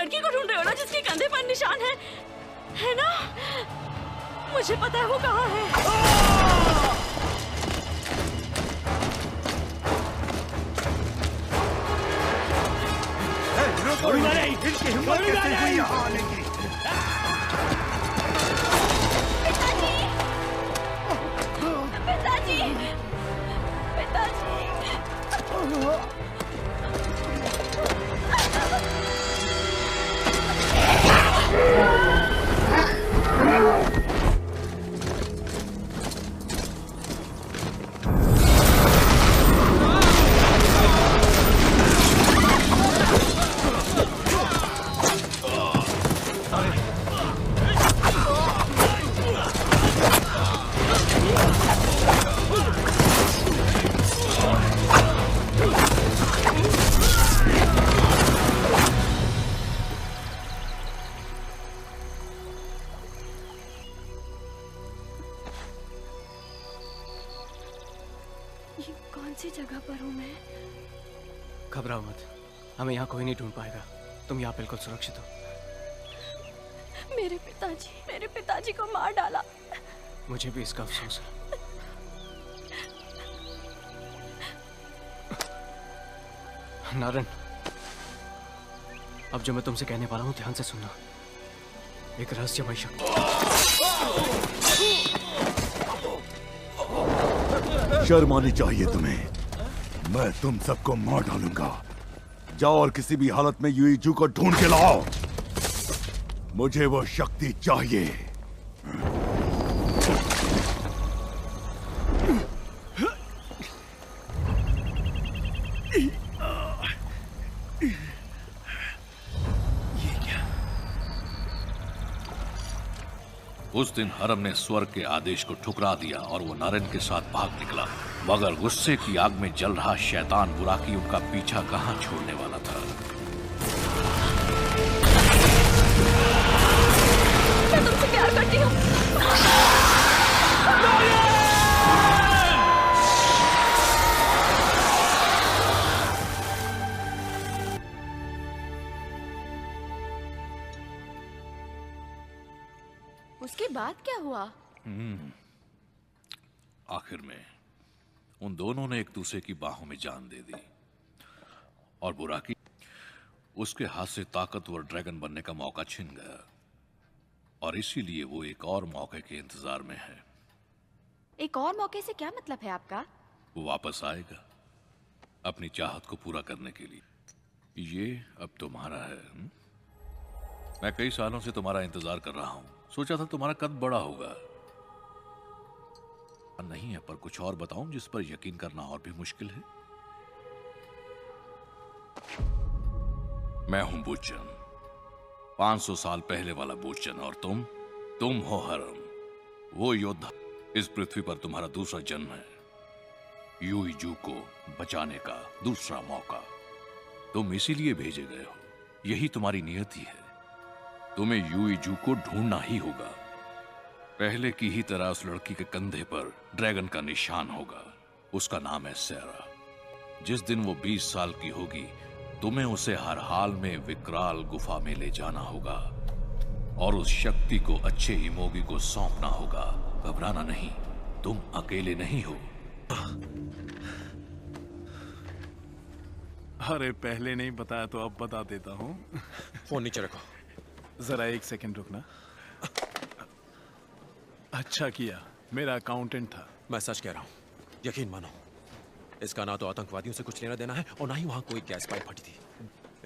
लड़की को ढूंढ रहे हो ना जिसके कंधे पर निशान है ना? मुझे पता है वो कहाँ है। इनकी हिम्मत कैसे हुई यहाँ आने की? पिताजी, पिताजी, घबराओ मत, हमें यहाँ कोई नहीं ढूंढ पाएगा। तुम यहाँ बिल्कुल सुरक्षित हो। मेरे पिताजी को मार डाला। मुझे भी इसका अफसोस है। नारायण, अब जो मैं तुमसे कहने वाला हूँ ध्यान से सुनना। एक रहस्यमय शक्ति। शर्म आनी चाहिए तुम्हें। मैं तुम सबको मार डालूंगा। जाओ और किसी भी हालत में यूईजू को ढूंढ के लाओ। मुझे वो शक्ति चाहिए। उस दिन हरम ने स्वर्ग के आदेश को ठुकरा दिया और वो नारायण के साथ भाग निकला, मगर गुस्से की आग में जल रहा शैतान बुराकी उनका पीछा कहां छोड़ने वाला था। मैं तुमसे प्यार करती हूँ। उसके बाद क्या हुआ? आखिर में उन दोनों ने एक दूसरे की बाहों में जान दे दी और बुराकी उसके हाथ से ताकतवर ड्रैगन बनने का मौका छिन गया और इसीलिए वो एक और मौके के इंतजार में है। एक और मौके से क्या मतलब है आपका? वो वापस आएगा अपनी चाहत को पूरा करने के लिए। ये अब तुम्हारा है। मैं कई सालों से तुम्हारा इंतजार कर रहा हूं। सोचा था तुम्हारा कद बड़ा होगा। नहीं है, पर कुछ और बताऊं जिस पर यकीन करना और भी मुश्किल है। मैं हूं बुच्चन, 500 साल पहले वाला बुच्चन, और तुम हो हरम, वो योद्धा। इस पृथ्वी पर तुम्हारा दूसरा जन्म है, यूईजू को बचाने का दूसरा मौका। तुम इसीलिए भेजे गए हो, यही तुम्हारी नियति है। तुम्हें यूईजू को ढूंढना ही होगा। पहले की ही तरह उस लड़की के कंधे पर ड्रैगन का निशान होगा। उसका नाम है सैरा। जिस दिन वो 20 साल की होगी, तुम्हें उसे हर हाल में विकराल गुफा में ले जाना होगा और उस शक्ति को अच्छे हिमोगी को सौंपना होगा। घबराना नहीं, तुम अकेले नहीं हो। अरे पहले नहीं बताया तो अब बता देता हूँ। फोन नीचे रखो। जरा एक सेकंड रुकना। अच्छा किया, मेरा अकाउंटेंट था। मैं सच कह रहा हूँ, यकीन मानो। इसका ना तो आतंकवादियों से कुछ लेना देना है और ना ही वहां कोई गैस पाइप फटी थी।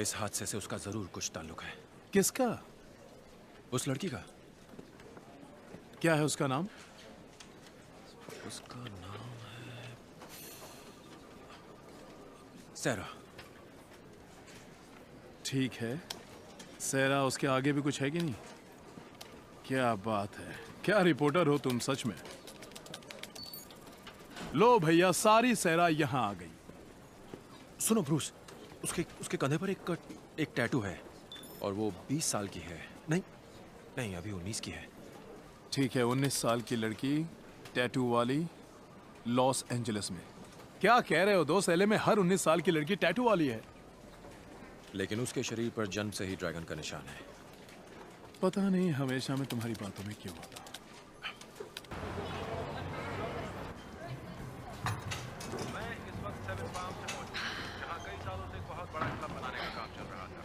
इस हादसे से उसका जरूर कुछ ताल्लुक है। किसका? उस लड़की का। क्या है उसका नाम? उसका नाम है सैरा। ठीक है, सैरा। उसके आगे भी कुछ है कि नहीं? क्या बात है, क्या रिपोर्टर हो तुम सच में। लो भैया, सारी सैरा यहां आ गई। सुनो ब्रूस, उसके कंधे पर एक टैटू है और वो 20 साल की है। नहीं, अभी 19 की है। ठीक है, 19 साल की लड़की, टैटू वाली, लॉस एंजलिस में। क्या कह रहे हो दोस्त? एलए में हर 19 साल की लड़की टैटू वाली है। लेकिन उसके शरीर पर जन्म से ही ड्रैगन का निशान है। पता नहीं हमेशा मैं तुम्हारी बातों में क्यों आता हूं। मैं इस वक्त 7 पाम से मौजूद हूं, जहां कई सालों से एक बहुत बड़ा क्लब बनाने का काम चल रहा था।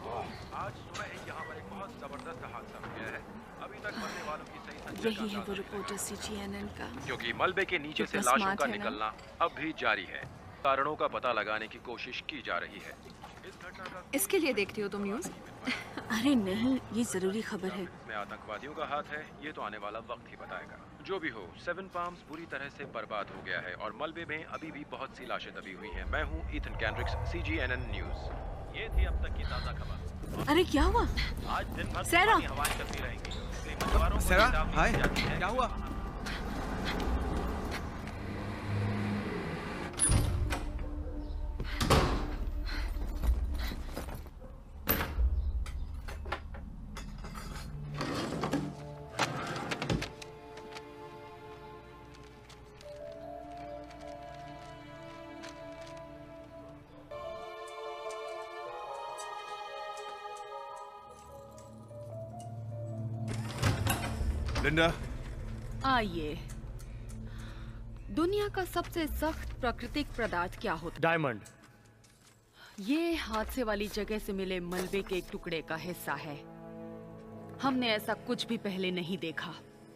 आज सुबह ही यहां पर एक बहुत जबरदस्त हादसा हो गया है। अभी तक मरने वालों की सही संख्या यही है वो रिपोर्टर सीजीएनएन का, क्योंकि मलबे के नीचे से लाशों का निकलना अब भी जारी है। कारणों का पता लगाने की कोशिश की जा रही है। इस घटना का इसके लिए देखती हो तुम न्यूज़? अरे नहीं, ये जरूरी खबर है। इसमें आतंकवादियों का हाथ है, ये तो आने वाला वक्त ही बताएगा। जो भी हो, 7 पाम्स पूरी तरह से बर्बाद हो गया है और मलबे में अभी भी बहुत सी लाशें दबी हुई हैं। मैं हूं ईथन कैंड्रिक्स, सीजीएनएन न्यूज़। ये थी अब तक की ताज़ा खबर। अरे क्या हुआ? आज दिन भर सैरा! हवाएं चलती रहेंगी। सैरा, हाय, क्या हुआ? लिंडा, आइए। दुनिया का सबसे सख्त प्राकृतिक पदार्थ क्या होता है? डायमंड। ये हादसे वाली जगह से मिले मलबे के एक टुकड़े का हिस्सा है। हमने ऐसा कुछ भी पहले नहीं देखा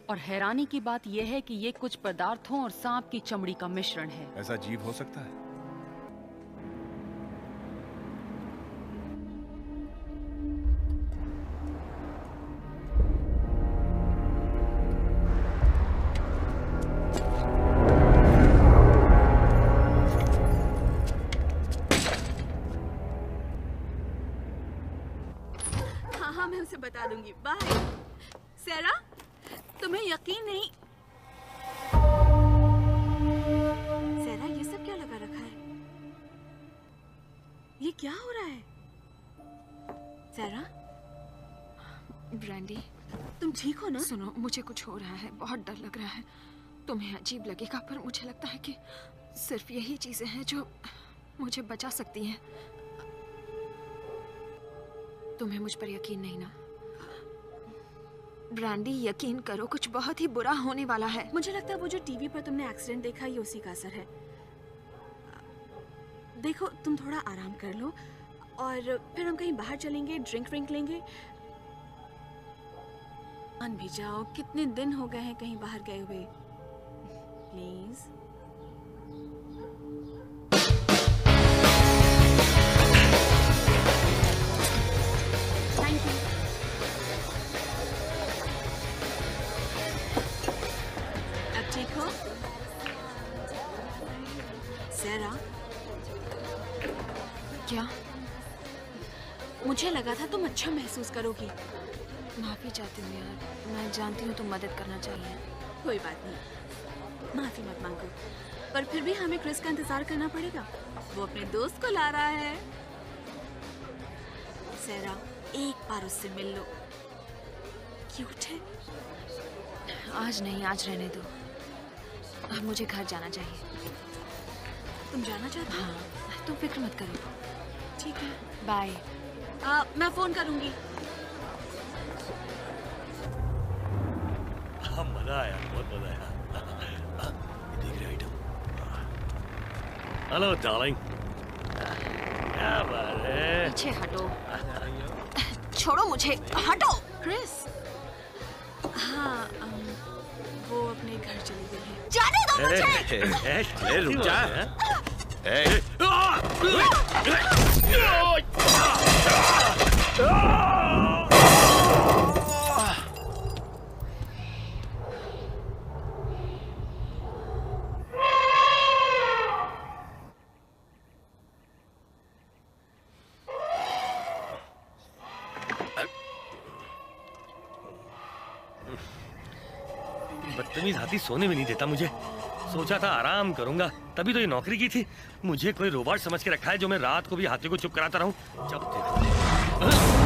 और हैरानी की बात यह है कि ये कुछ पदार्थों और सांप की चमड़ी का मिश्रण है। ऐसा जीव हो सकता है? हाँ, मैं उसे बता दूंगी। बाय। सैरा, तुम्हें यकीन नहीं। सैरा, ये सब क्या लगा रखा है? ये क्या हो रहा है? सैरा, ब्रांडी, तुम ठीक हो ना? सुनो, मुझे कुछ हो रहा है, बहुत डर लग रहा है। तुम्हें अजीब लगेगा पर मुझे लगता है कि सिर्फ यही चीजें हैं जो मुझे बचा सकती हैं। तुम्हें मुझ पर यकीन नहीं ना? ब्रांडी, यकीन करो, कुछ बहुत ही बुरा होने वाला है। मुझे लगता है वो जो टीवी पर तुमने एक्सीडेंट देखा, ये उसी का असर है। देखो, तुम थोड़ा आराम कर लो और फिर हम कहीं बाहर चलेंगे, ड्रिंक लेंगे। मान भी जाओ, कितने दिन हो गए हैं कहीं बाहर गए हुए। प्लीज। Thank you. अब ठीक हो? सैरा, क्या? मुझे लगा था तुम अच्छा महसूस करोगी। माफी चाहती हूँ यार, मैं जानती हूँ तुम मदद करना चाहिए। कोई बात नहीं, माफी मत मांगो। पर फिर भी हमें क्रिस का इंतजार करना पड़ेगा। वो अपने दोस्त को ला रहा है। सैरा, एक बार उससे मिल लो। क्यूट है। आज नहीं, आज रहने दो। अब मुझे घर जाना चाहिए। तुम जाना चाहती हो? हाँ, तुम फिक्र मत करो। ठीक है, बाय। मैं फोन करूंगी। मजा आया, बहुत मजा आया। देख रहे आइटम। Hello darling. क्या बात है? पीछे हटो। छोड़ो मुझे, हटो। क्रिस। हाँ, वो अपने घर चली गई है। जाने दो मुझे। रुक जा। बदतमीज हाथी सोने भी नहीं देता मुझे। सोचा था आराम करूंगा, तभी तो ये नौकरी की थी। मुझे कोई रोबोट समझ के रखा है जो मैं रात को भी हाथी को चुप कराता रहूं। जब देखो